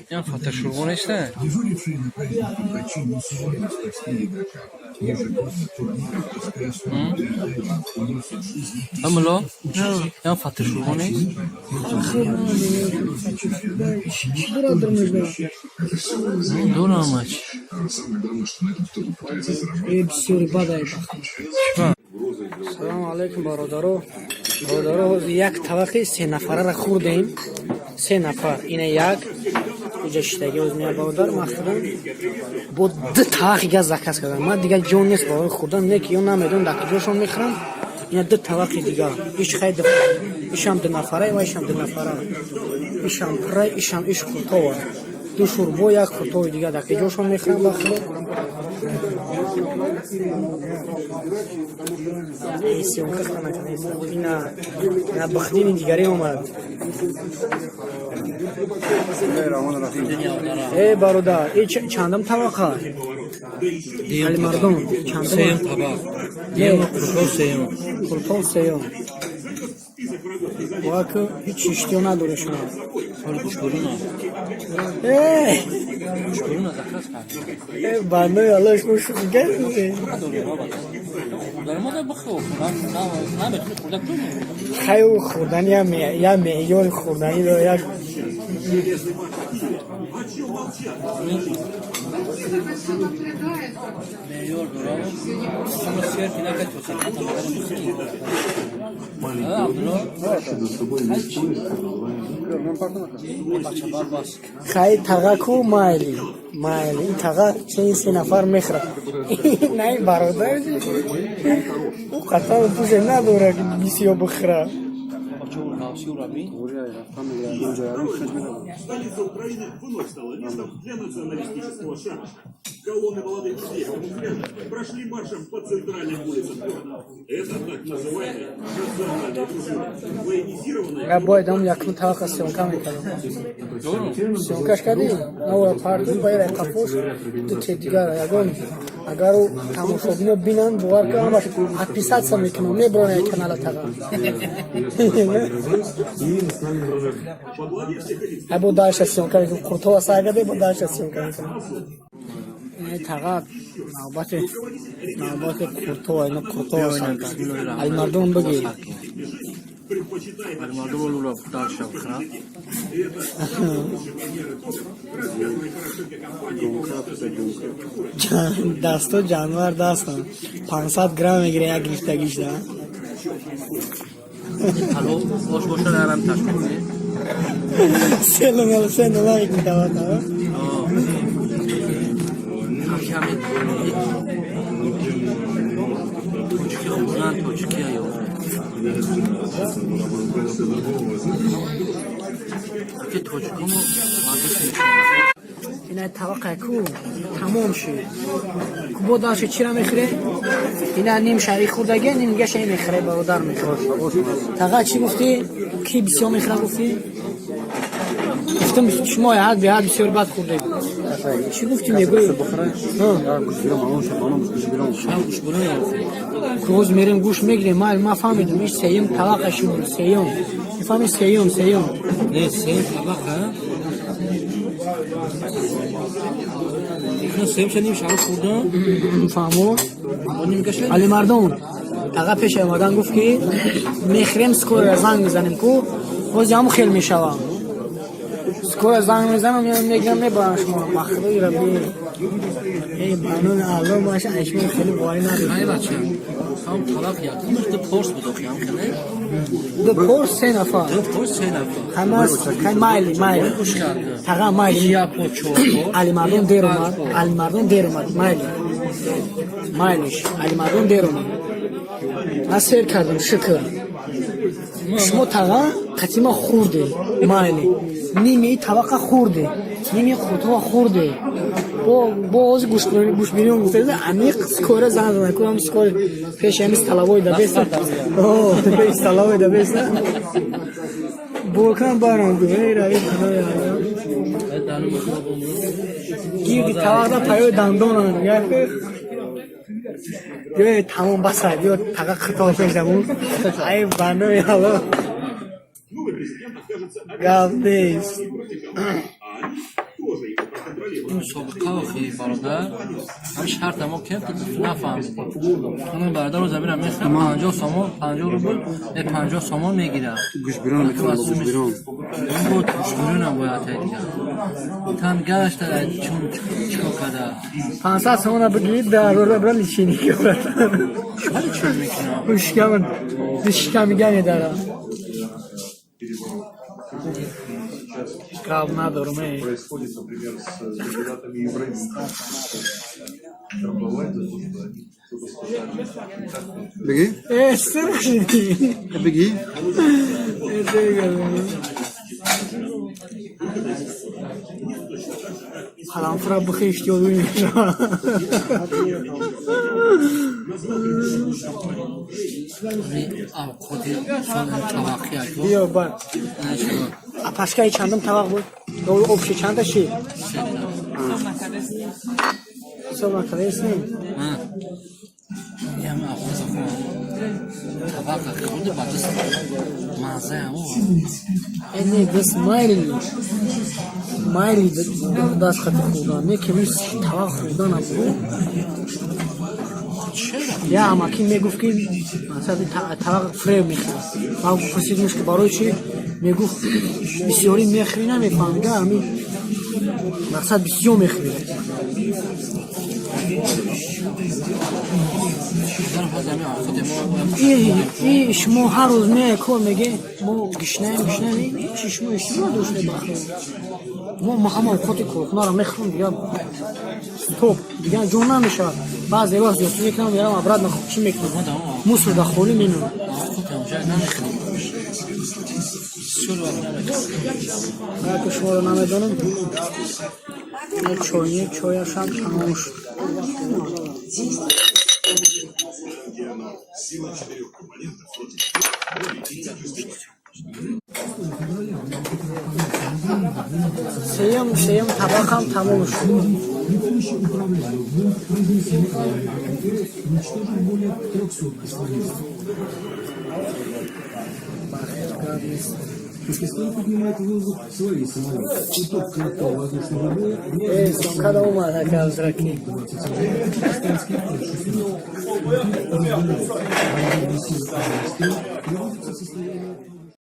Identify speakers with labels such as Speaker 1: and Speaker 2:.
Speaker 1: این فتح شوربه نیست نه؟
Speaker 2: Дежурившие на празднике врачи не сегодня спасли игрока. Ежегодно турнир СКС уносит жизни
Speaker 1: املا این فتح شوربه نیست؟ دور آمد
Speaker 3: سلام علیکم برادرو یک طبقه 3 نفره را خوردیم 3 نفر این یک اینجا شتگی از میاد برادر مخدم با 2 طبق گاز زکاس کردم من دیگه جون نیست برای خوردن نیک یا نمیدون دکه جوشون میخرم این 2 طبق دیگه ایش خیلی ایشم 2 نفره و ایشم 2 نفره ایشم پرای ایشم ایش خورتوا 2 شوربه یک خورتوا دیگه دکه جوشون میخرم بخورم سیونکه خانه کنید اینا بخدین دیگری اومد ای برادر ای چندم طبقه علی مردم چندم
Speaker 1: سیم طبق دیم
Speaker 3: خورتو سیم واکه هیچ اشتیو نداره شما
Speaker 1: حالا گوش برونه
Speaker 3: ای
Speaker 1: گوش برونه زکاس کرد
Speaker 3: بانه یالاش خوش گرده
Speaker 1: در ماده بخور نمیتونی خوردک تو
Speaker 3: خیلی خوردنی یا معیار خوردنی داره یک
Speaker 1: معیار داره شما سیر که نکرد تو سکت
Speaker 3: خیلی تقا کو مایلی این تقا چه این 3 نفر میخره نه برادر او قطعا پوشه نداره که بیسیو بخره
Speaker 4: Столица Украины вновь стала местом для националистического шага. Колонны молодых людей прошли маршем по центральным улицам города. Это так называемые национальные кружева. Военизированные...
Speaker 3: Я бойдам якну тавақа сёнка мекардам. Сёнкаш кардӣ? Нава пардум ба ира қафош ду тедигар ягон агару тамошобино бинанд бовар кунам баш отписаться мекунам мебронай канала тага. Або даша сёнка мекунам қуртова сагаде бо даша сёнка мекунам. тага навбати қуртова ина қуртова сагаде. Али мардум бигир.
Speaker 1: المردم رو رفتار شب خراب
Speaker 3: دستو جانور دستم 500 گرم میگیره یک لیفتگیش ده
Speaker 1: حالا باشه نرم تشکیل
Speaker 3: سلام سلام یک دوات ها
Speaker 1: توچکی خوردن توچکی ها که توچکمو
Speaker 3: اینا طبقه کو تمام شد کو داشت چی را میخره اینا نیم شری خوردگی نیم گش میخره برادر میخوره تقا چی گفتی کی بسیار میخره گفتی گفتم شما یاد به یاد بسیار بد خورده چی گفتی میگوی
Speaker 1: گوش برونه
Speaker 3: روز میریم گوش میگیریم ما فهمیدم ایش سیم طبقه شد سیم میفهمی سیم
Speaker 1: نه سیم طبقه اینا سیم شدیم شما خوردن
Speaker 3: فهمو
Speaker 1: نیم گشت
Speaker 3: علی مردم تقا پیش اومدن گفت که میخریم سکور زنگ میزنیم کو باز همون خیلی میشوم سکور زنگ میزنم میگم میبرم شما مخلوقی را بی ای بانون الله ماشه اشمی خیلی باری نداره
Speaker 1: ای بچه هم طلاق یاد دو پرس بود خیام کنه
Speaker 3: دو پرس 3 نفر
Speaker 1: پرس 3 نفر
Speaker 3: همه کن مایلی
Speaker 1: گوش کرده
Speaker 3: تقا مایلی
Speaker 1: یا پوچو
Speaker 3: علی مردم دیر اومد مایلیش علی مردم دیر اومد من سیر کردم شکر شما تقا قطیما خورده مایلی نیمی طبقه خورده نیمی خطوه خورده باز گوش بیرون گفته عمیق سکوره زن زنه کنم سکوره پیش همیز طلبای دا بیسته پیش طلبای دا بیسته بورکن بارم دوه روی خدای آیا گیردی طبقه پایو دندان یه تمام بسد یا تقا خطا پیش دمون ای بانو یالا گفت نیست
Speaker 1: مسابقه آخی برادر همش هر تمام کرد نفهمیدیم اون برادر رو زمین هم میخوام 50 سامان 50 روبل 50 سامان میگیره
Speaker 5: گوش بیرون میکنه گوش بیرون
Speaker 1: این بود گوشبیرون هم باید دیگه تن گشت چون چیکار کرده
Speaker 3: 500 سومون بگیرید در رو برای لیچینی که برد
Speaker 1: ولی چون میکنه
Speaker 3: شکمی گنی داره کاب ندارم ای
Speaker 6: Происходит, например, с Эмиратами Евразии. Трамбовать за то, что они что-то сказали.
Speaker 5: بگی؟
Speaker 3: استر شدی
Speaker 5: بگی؟
Speaker 3: حالا فرا بخیشت یادوی میشه
Speaker 1: خودی سال توقعی اکو
Speaker 3: بیا بر پشکای چندم طبق بود؟ دو افشی چند شی؟ سال نکده اسنیم
Speaker 1: یه همه افوز کنم طبقه خود بادست مازه همون
Speaker 3: اینه دست مایلی دست خط خودا نه که میش طبق خودا نبود یا اما کی میگفت که مثلا طبق فریو میخواد ما پرسیدمش که برای چی میگفت بسیاری میخوری نمیفهمیده همین مقصد بسیار میخوری ای شما هر روز میکن میگه ما گشنه چی شما اشتباه داشته بخوریم ما همه خودی کروخنا را میخوریم دیگه توپ دیگه جون نمیشه بعضی وقت جوست میکنم میرم ابراد نخور چی میکنم موسو دخولی مینون که شما رو نمیدونم چایش هم تمام شد سیم طبق هم تمام شد Cada uma daquelas aqui.